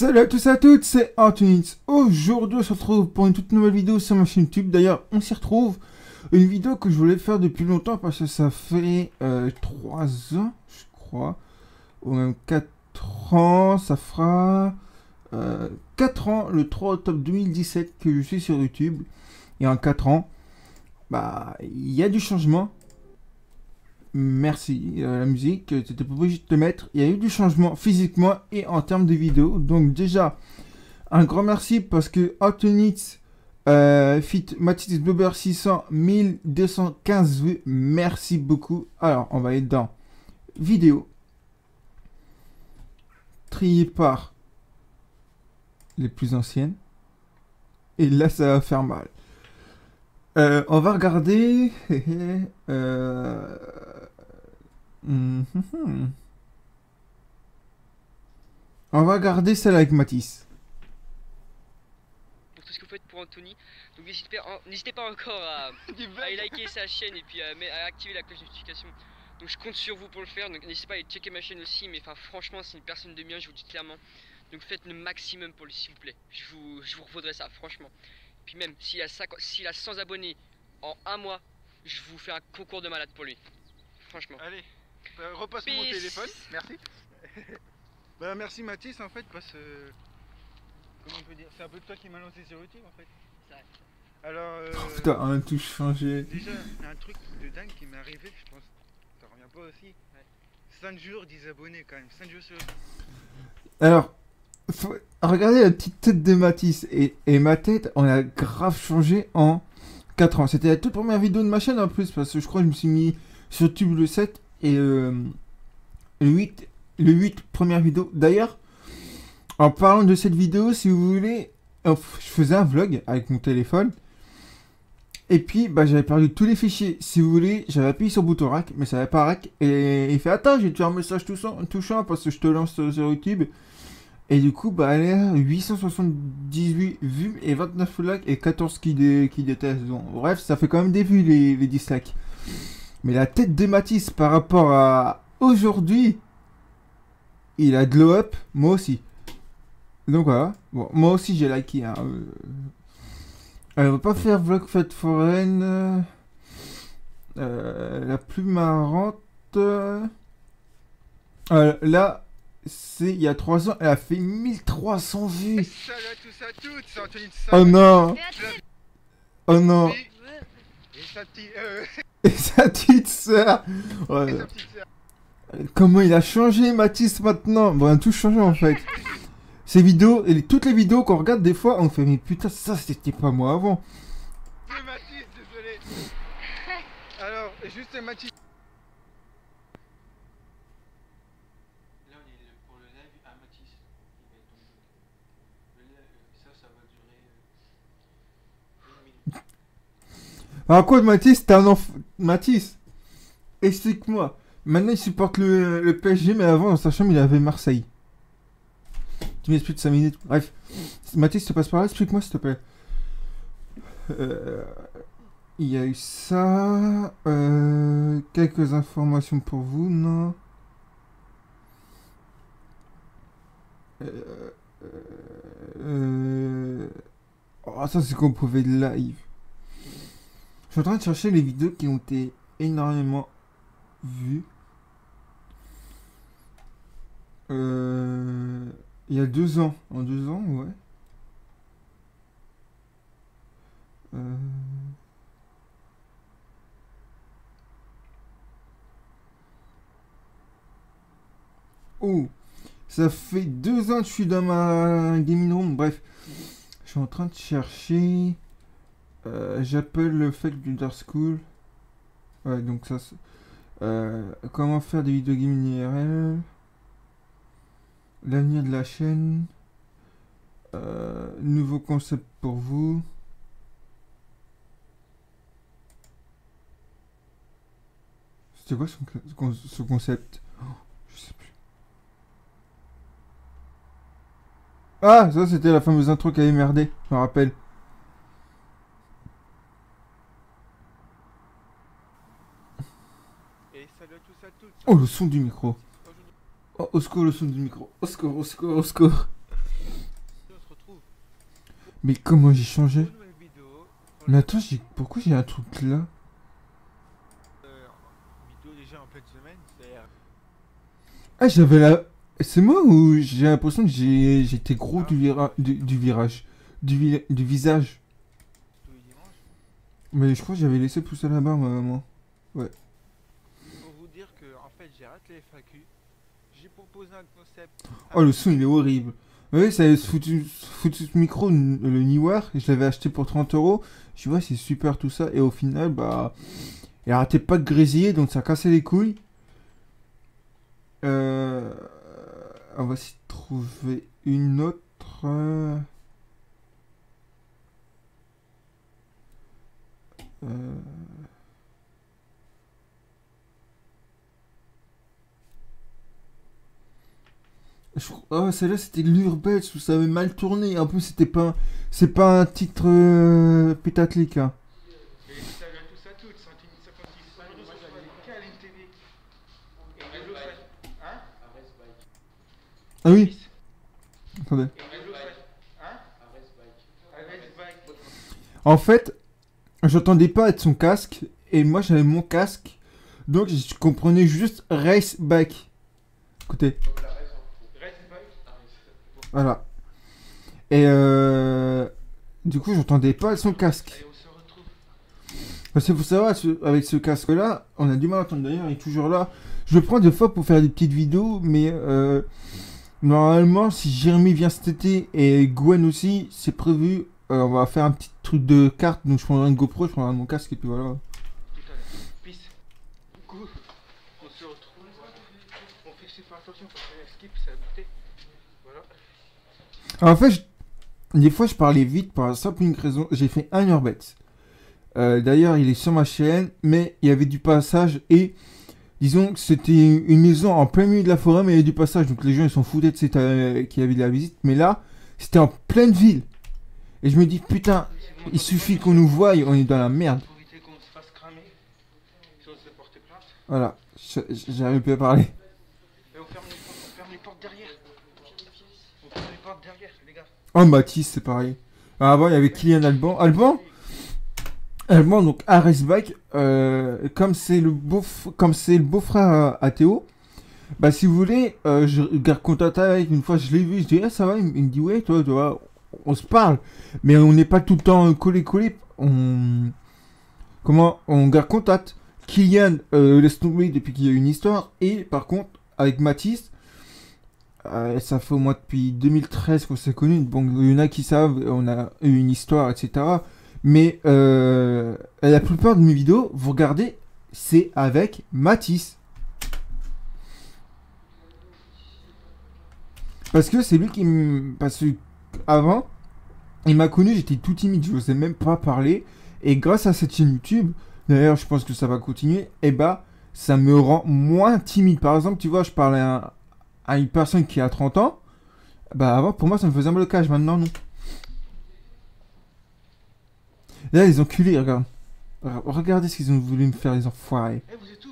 Salut à tous et à toutes, c'est Anthony. Aujourd'hui, on se retrouve pour une toute nouvelle vidéo sur ma chaîne YouTube. D'ailleurs, on s'y retrouve. Une vidéo que je voulais faire depuis longtemps parce que ça fait 3 ans, je crois. Ou même 4 ans. Ça fera 4 ans, le 3 octobre 2017, que je suis sur YouTube. Et en 4 ans, bah, il y a du changement. Merci, la musique, t'étais pas obligé de te mettre. Il y a eu du changement physiquement et en termes de vidéos. Donc déjà, un grand merci parce que Anthony fit Mathis Blubber 600, 1215 vues. Merci beaucoup. Alors, on va aller dans vidéo. Trier par les plus anciennes. Et là, ça va faire mal. On va regarder. On va regarder celle avec Mathis. Pour tout ce que vous faites pour Anthony. Donc n'hésitez pas encore à liker sa chaîne et puis à activer la cloche de notification. Donc je compte sur vous pour le faire. Donc n'hésitez pas à aller checker ma chaîne aussi. Mais enfin franchement c'est une personne de bien, je vous le dis clairement. Donc faites le maximum pour lui s'il vous plaît. Je vous revaudrai ça franchement. Puis même s'il a 100 abonnés en un mois, je vous fais un concours de malade pour lui. Franchement. Allez, repasse mon téléphone, merci. Bah merci Mathis en fait parce que comment on peut dire, c'est un peu toi qui m'as lancé sur YouTube en fait. C'est vrai. Alors Putain, on a tout changé. déjà un truc de dingue qui m'est arrivé, je pense. Ça revient pas aussi. Ouais. 5 jours 10 abonnés quand même, 5 jours sur. Alors, regardez la petite tête de Mathis et ma tête, on a grave changé en 4 ans. C'était la toute première vidéo de ma chaîne en plus parce que je crois que je me suis mis sur YouTube le 7 et le 8, première vidéo. D'ailleurs, en parlant de cette vidéo, si vous voulez, je faisais un vlog avec mon téléphone. Et puis, bah, j'avais perdu tous les fichiers. Si vous voulez, j'avais appuyé sur le bouton rack, mais ça n'avait pas rack. Et il fait, attends, j'ai tué un message touchant parce que je te lance sur YouTube. Et du coup, bah, elle a 878 vues et 29 likes et 14 qui détestent. Donc, bref, ça fait quand même des vues les dislikes. Mais la tête de Mathis par rapport à aujourd'hui, il a glow up, moi aussi. Donc voilà, bon, moi aussi j'ai liké. Hein. On va pas faire vlog fête foraine. La plus marrante. Là, c'est il y a 3 ans, elle a fait 1300 vues. Salut à tous et à toutes, c'est Anthony de Oh non. Oh non. Et sa petite Et sa petite sœur. Ouais. et sa petite sœur. Comment il a changé Mathis maintenant. Bon, on a tout changé en fait. Ces vidéos, et toutes les vidéos qu'on regarde des fois, on fait mais putain ça c'était pas moi avant. C'est Mathis, désolé. Alors, juste Mathis. Là on est pour le live à Mathis. Ça va durer 1 minute. Alors quoi Mathis, t'es un enfant. Mathis, explique-moi. Maintenant il supporte le PSG, mais avant dans sa chambre il avait Marseille. Tu m'expliques 5 minutes. Bref. Mathis, tu passes par là, explique-moi s'il te plaît. Il y a eu ça. Quelques informations pour vous, non? Oh, ça c'est qu'on pouvait live. Je suis en train de chercher les vidéos qui ont été énormément vues. Il y a 2 ans. En 2 ans, ouais. Oh, ça fait 2 ans que je suis dans ma gaming room. Bref, je suis en train de chercher. J'appelle le fake du Dark School. Ouais, donc ça. Comment faire des vidéos gaming IRL. L'avenir de la chaîne. Nouveau concept pour vous. C'était quoi ce concept? Oh, je sais plus. Ah, ça c'était la fameuse intro qui avait merdé, je me rappelle. Et salut à tous et à toutes. Oh, le son du micro. Oh, au secours, le son du micro. Au secours, au secours, au secours. Mais comment j'ai changé? Nouvelle vidéo. Mais attends, pourquoi j'ai un truc là? Vidéo déjà en pleine semaine, c'est Ah, j'avais la... C'est moi ou j'ai l'impression que j'étais gros du virage, du visage. tous les dimanches. Mais je crois que j'avais laissé pousser la barbe, moi. Ouais. Pour vous dire que en fait j'ai raté les FAQ. J'ai proposé un concept. Oh, le son, il est horrible. Oui, c'est ce micro, le Niwar, je l'avais acheté pour 30 euros. Je vois, c'est super tout ça. Et au final, bah, il arrêtait pas de grésiller, donc ça cassait les couilles. On va essayer de trouver une autre. Euh, Ah, celle-là, c'était l'Urbex où ça avait mal tourné. En plus, c'est pas un titre pétatlique, hein. Et ça vient tous à toutes. 56 euros sur Caline TV. Et Vélo hein? Ah oui. Attendez. Et Vélo hein? Arrête Bike. En fait, j'entendais pas avec son casque. Et moi, j'avais mon casque. Donc, je comprenais juste Race Bike. Écoutez. Reste Bike. Voilà. Et du coup, j'entendais pas son casque. Et on se retrouve. Parce qu'il faut savoir, avec ce casque-là, on a du mal à entendre. D'ailleurs, il est toujours là. Je le prends des fois pour faire des petites vidéos, mais normalement, si Jérémy vient cet été et Gwen aussi, c'est prévu. On va faire un petit truc de carte. Donc, je prendrai une GoPro, je prendrai mon casque et puis voilà. Tout à l'heure. Peace. Du coup, on se retrouve. On fait super attention parce que skip, ça a buté. Voilà. Alors, en fait, des fois, je parlais vite par la simple unique raison. J'ai fait un urbex. D'ailleurs, il est sur ma chaîne, mais il y avait du passage et disons que c'était une maison en plein milieu de la forêt, mais il y avait du passage. Donc les gens ils s'en foutaient de qu'il y avait de la visite. Mais là, c'était en pleine ville. Et je me dis, putain, il suffit qu'on nous voie, on est dans la merde. Pour éviter qu'on se fasse cramer. Si on se fait porter plainte. Voilà, j'arrive plus à parler. Et on ferme les portes derrière. On ferme les portes derrière, les gars. Oh, Mathis, c'est pareil. Avant, il y avait Kylian Alban. Alban, donc Aresbach, comme c'est le beau-frère à Théo, bah si vous voulez, je garde contact avec, une fois je l'ai vu, je dis, ah ça va, il me dit, ouais, toi, on se parle, mais on n'est pas tout le temps collé, on garde contact. Kylian laisse tomber depuis qu'il y a une histoire, et par contre, avec Mathis, ça fait au moins depuis 2013 qu'on s'est connus, bon, il y en a qui savent, on a eu une histoire, etc., mais la plupart de mes vidéos, vous regardez, c'est avec Mathis. Parce que c'est lui qui me... Parce que avant, il m'a connu, j'étais tout timide, je n'osais même pas parler. Et grâce à cette chaîne YouTube, d'ailleurs je pense que ça va continuer, et bah ça me rend moins timide. Par exemple, tu vois, je parlais à une personne qui a 30 ans, bah avant pour moi ça me faisait un blocage, maintenant non. Là, les enculés, regarde. Regardez ce qu'ils ont voulu me faire, les enfoirés. Eh, vous êtes où?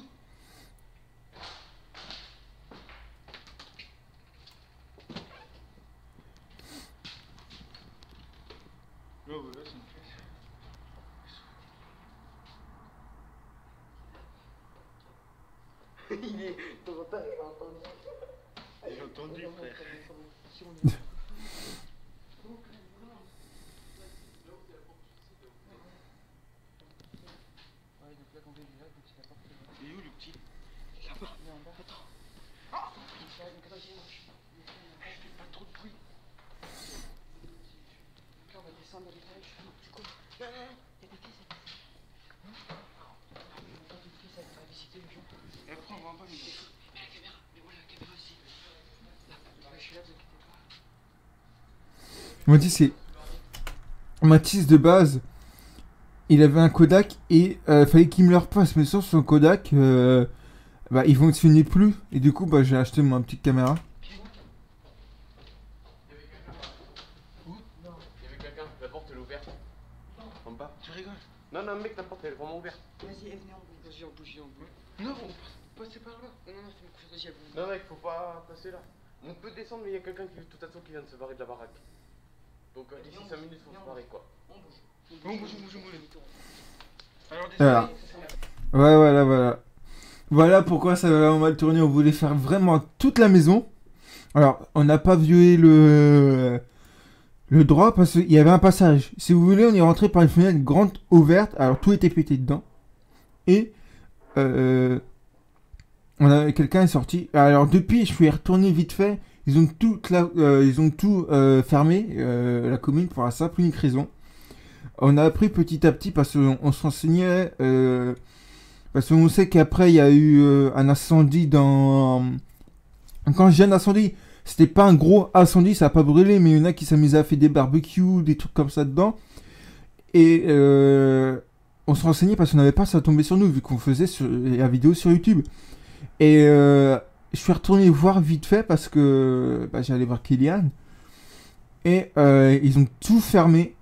Oh, voilà, c'est une pièce. Il est. Ton père, il a entendu. J'ai entendu, frère. Il est où le petit? Là-bas. Attends. Ah, je fais pas trop de bruit. Là, on va descendre dans l'étage. Du coup, il y a des fils. Quand une fille, ça va visiter les gens. Et après, on va en bas, mais la caméra. Mais voilà, la caméra aussi. Là, je suis là, vous inquiétez pas. On m'a dit c'est Mathis de base. Il avait un Kodak et fallait qu'il me le repasse. Mais sur son Kodak, bah, il fonctionnait plus. Et du coup, bah, j'ai acheté ma petite caméra. Où? Non. Il y avait quelqu'un, la porte elle est ouverte. En bas. Tu rigoles? Non, mec, la porte elle est vraiment ouverte. Vas-y, venez en bouge, vas-y, en bouge, en bouge. Non, on passez par là. Non, c'est mon cousin, vas-y, à vous. Non, mec, faut pas passer là. On peut descendre, mais il y a quelqu'un qui, de toute façon, qui vient de se barrer de la baraque. Donc d'ici 5 minutes, faut se barrer quoi. On bouge. Alors, Voilà. Ouais, voilà. Voilà pourquoi ça va mal tourner. On voulait faire vraiment toute la maison. Alors, on n'a pas violé le droit parce qu'il y avait un passage. Si vous voulez, on est rentré par une fenêtre grande ouverte. Alors, tout était pété dedans. Et quelqu'un est sorti. Alors, depuis, je suis retourné vite fait. Ils ont tout fermé, la commune, pour la simple unique raison. On a appris petit à petit parce qu'on se renseignait. Parce qu'on sait qu'après, il y a eu un incendie dans. Quand je dis un incendie, c'était pas un gros incendie, ça a pas brûlé, mais il y en a qui s'amusaient à faire des barbecues, des trucs comme ça dedans. Et on se renseignait parce qu'on n'avait pas ça tomber sur nous, vu qu'on faisait la vidéo sur YouTube. Et je suis retourné voir vite fait parce que j'allais voir Kylian. Et ils ont tout fermé.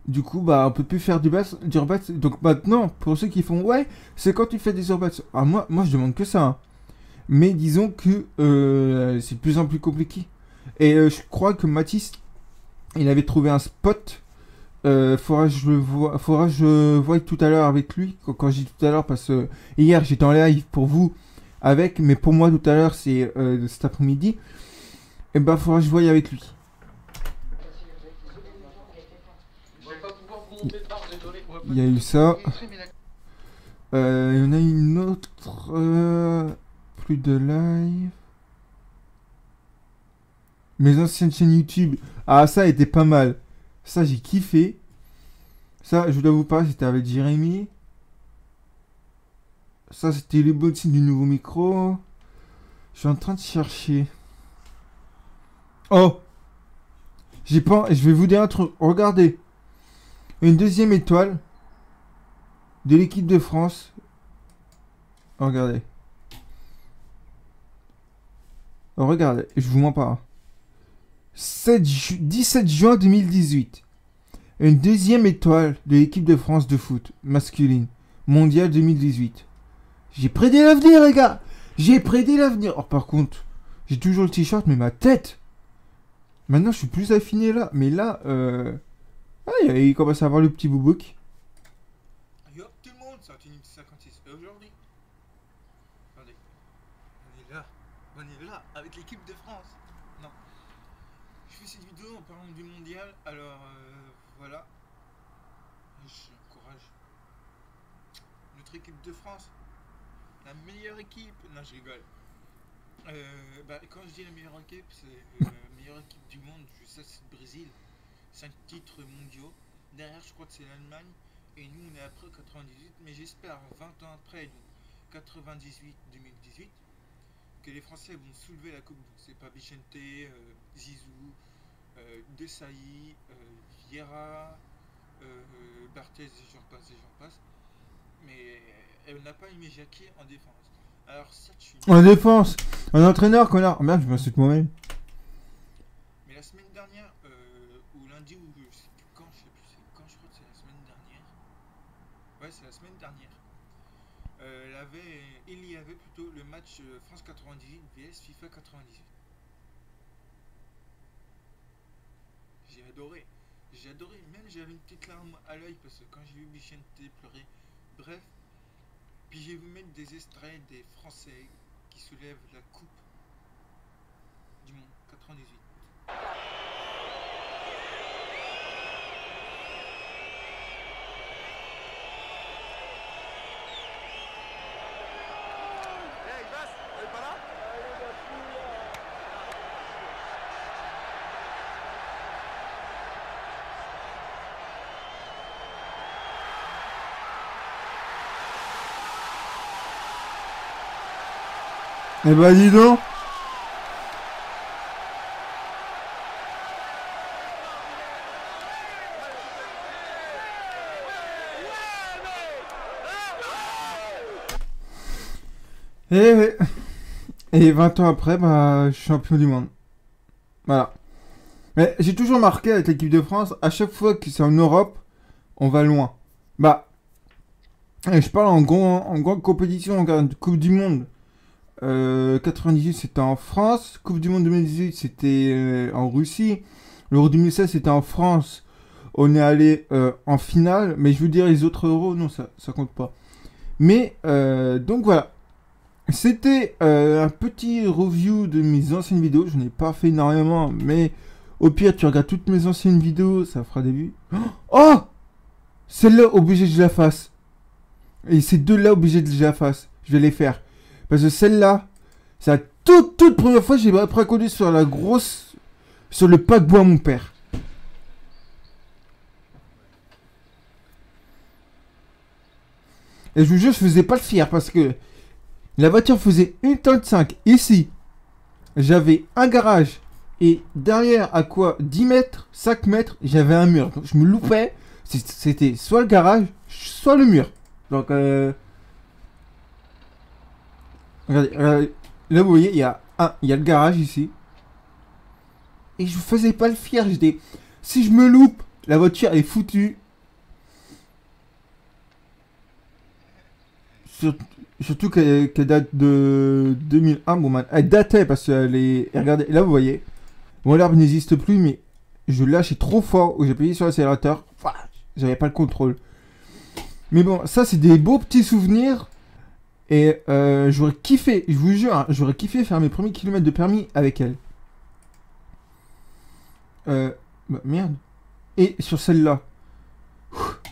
Du coup, on peut plus faire d'urbex. Donc maintenant, pour ceux qui font, ouais, c'est quand tu fais des urbex. Ah, moi, je demande que ça. Hein. Mais disons que c'est de plus en plus compliqué. Et je crois que Mathis, il avait trouvé un spot. Faudra que je voie tout à l'heure avec lui. Quand je dis tout à l'heure, parce que hier, j'étais en live pour vous avec. Mais pour moi, tout à l'heure, c'est cet après-midi. Et faudra que je voie avec lui. Il y a eu ça. Il y en a une autre. Plus de live. Mes anciennes chaînes YouTube. Ah, ça était pas mal. Ça, j'ai kiffé. Ça, je dois vous parler, c'était avec Jérémy. Ça, c'était le boxing du nouveau micro. Je suis en train de chercher. Oh! Je vais vous dire un truc. Regardez. Une deuxième étoile de l'équipe de France. Regardez. Regardez, je vous mens pas. 17 juin 2018. Une deuxième étoile de l'équipe de France de foot masculine. Mondial 2018. J'ai prédit l'avenir, les gars. J'ai prédit l'avenir. Oh, par contre, j'ai toujours le t-shirt, mais ma tête. Maintenant, je suis plus affiné là. Mais là, il commence à avoir le petit boubouk. Yo, tout le monde, c'est Unité 56. Et aujourd'hui, attendez, on est là, avec l'équipe de France. Non, je fais cette vidéo en parlant du mondial, alors voilà. J'encourage notre équipe de France, la meilleure équipe. Non, je rigole. Quand je dis la meilleure équipe, c'est la meilleure équipe du monde. Je sais, c'est le Brésil. 5 titres mondiaux. Derrière, je crois que c'est l'Allemagne. Et nous, on est après 98. Mais j'espère, 20 ans après, nous, 98-2018, que les Français vont soulever la coupe. C'est pas Bichente, Zizou, Desailly, Vieira, Barthez, et j'en passe. Mais elle n'a pas aimé Jacquet en défense. Alors, ça, je suis. En défense. Un entraîneur, connard. Oh, merde, je m'insulte moi-même. Mais la semaine dernière, ou lundi, ou je sais plus quand, je sais plus c'est quand, je crois que c'est la semaine dernière. Ouais, c'est la semaine dernière. Il y avait plutôt le match France 98 vs FIFA 98. J'ai adoré, même j'avais une petite larme à l'œil parce que quand j'ai vu Bichente pleurer, bref. Puis je vais vous mettre des extraits des Français qui soulèvent la coupe du monde 98. Eh ben dis donc. Et 20 ans après, je suis champion du monde. Voilà. Mais j'ai toujours marqué avec l'équipe de France, à chaque fois que c'est en Europe, on va loin. Je parle en grande compétition, en grande Coupe du Monde. 98 c'était en France, Coupe du Monde 2018 c'était en Russie, L'Euro 2016 c'était en France. On est allé en finale. Mais je veux dire, les autres Euros, non, ça compte pas. Mais, donc voilà. C'était un petit review de mes anciennes vidéos. Je n'ai pas fait énormément. Mais au pire, tu regardes toutes mes anciennes vidéos. Ça fera des vues. Oh! Celle-là, obligé que je la fasse. Et ces deux-là, obligé que je la fasse. Je vais les faire. Parce que celle-là, c'est la toute première fois que j'ai appris à conduire sur la grosse... Sur le paquebot à mon père. Et je vous jure, je faisais pas le fier parce que la voiture faisait 1,5 tonne. Ici, j'avais un garage. Et derrière, à quoi 10 mètres, 5 mètres, j'avais un mur. Donc je me loupais. C'était soit le garage, soit le mur. Donc, regardez, là vous voyez, il y a le garage ici. Et je faisais pas le fier. J'étais, si je me loupe, la voiture elle est foutue. Surtout qu'elle date de 2001. Bon, elle datait parce qu'elle est... Regardez, là vous voyez. Bon, l'herbe n'existe plus, mais je lâchais trop fort où j'ai appuyé sur l'accélérateur. J'avais pas le contrôle. Mais bon, ça c'est des beaux petits souvenirs. Et j'aurais kiffé, je vous jure, hein, j'aurais kiffé faire mes premiers kilomètres de permis avec elle. Bah, merde. Et sur celle-là.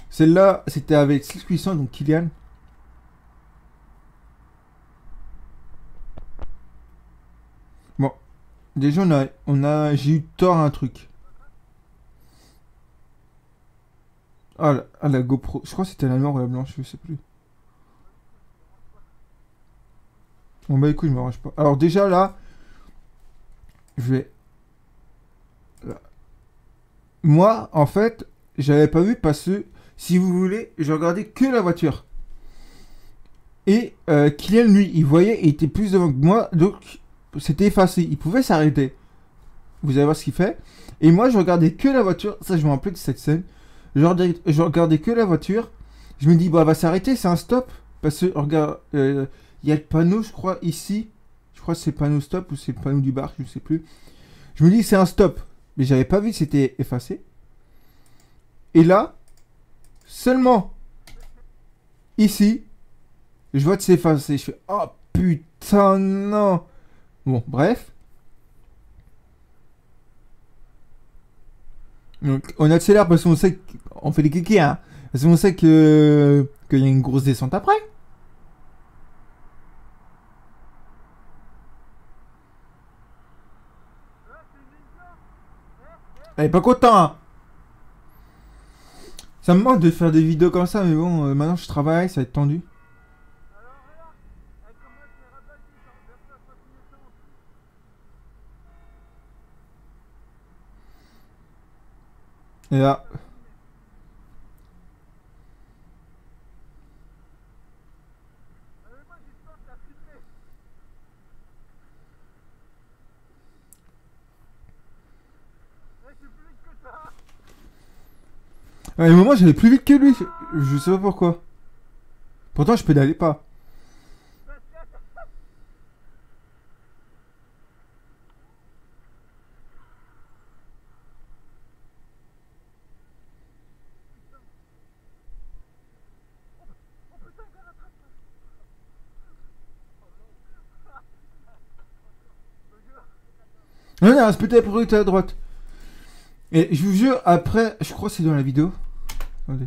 Celle-là, c'était avec 6800, donc Kylian. Bon. Déjà, j'ai eu tort à un truc. Ah, la GoPro. Je crois que c'était la noire ou la blanche, je sais plus. Bon bah écoute, je me range pas. Alors déjà là, je vais... Là. Moi, en fait, j'avais pas vu parce que, si vous voulez, je regardais que la voiture. Et Kylian, lui, il voyait, il était plus devant que moi, donc c'était effacé. Il pouvait s'arrêter. Vous allez voir ce qu'il fait. Et moi, je regardais que la voiture. Ça, je me rappelle de cette scène. Je regardais que la voiture. Je me dis, bah, elle va s'arrêter, c'est un stop. Parce que, regarde, il y a le panneau, je crois, ici. Je crois que c'est le panneau stop ou c'est le panneau du bar, je ne sais plus. Je me dis, c'est un stop. Mais j'avais pas vu que c'était effacé. Et là, seulement ici, je vois que c'est effacé. Je fais, oh putain, non. Bon, bref. Donc, on accélère parce qu'on sait qu'on fait des kékés, hein. Parce qu'on sait qu'il y a une grosse descente après. Elle est pas content, hein. Ça me manque de faire des vidéos comme ça, mais bon, maintenant je travaille, ça va être tendu. Et là... À un moment, j'allais plus vite que lui. Je sais pas pourquoi. Pourtant, je pédalais pas. Non, non, c'est peut-être pour à droite. Et je vous jure, après, je crois que c'est dans la vidéo. Attendez.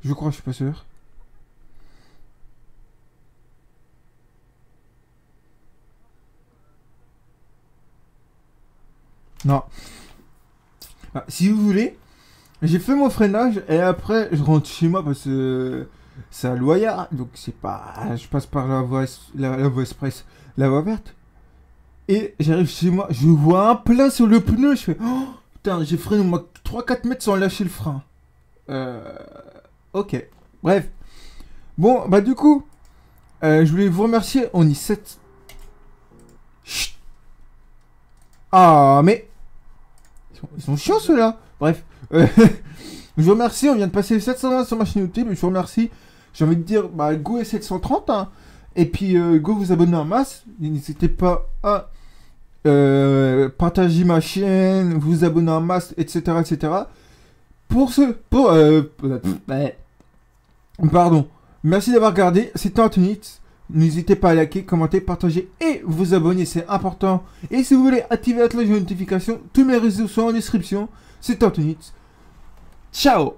Je crois, je suis pas sûr. Non. Ah, si vous voulez, j'ai fait mon freinage et après je rentre chez moi parce que c'est à Loyat, donc c'est pas... Je passe par la voie express, la voie verte. Et j'arrive chez moi, je vois un plein sur le pneu, je fais... Oh putain, j'ai freiné au moins 3-4 mètres sans lâcher le frein. Ok. Bref. Bon, bah du coup, je voulais vous remercier, on y 7... Chut. Ah, mais... Ils sont chiants ceux-là. Bref. Je vous remercie, on vient de passer 720 sur ma chaîne YouTube. Je vous remercie. j'ai envie de dire, bah, go et 730, hein. Et puis, go vous abonner en masse. N'hésitez pas à partager ma chaîne, vous abonner en masse, etc., etc. Pardon. Merci d'avoir regardé. C'était Antonix. N'hésitez pas à liker, commenter, partager et vous abonner, c'est important. Et si vous voulez activer la cloche de notification, tous mes réseaux sont en description. C'est Antonix. Ciao.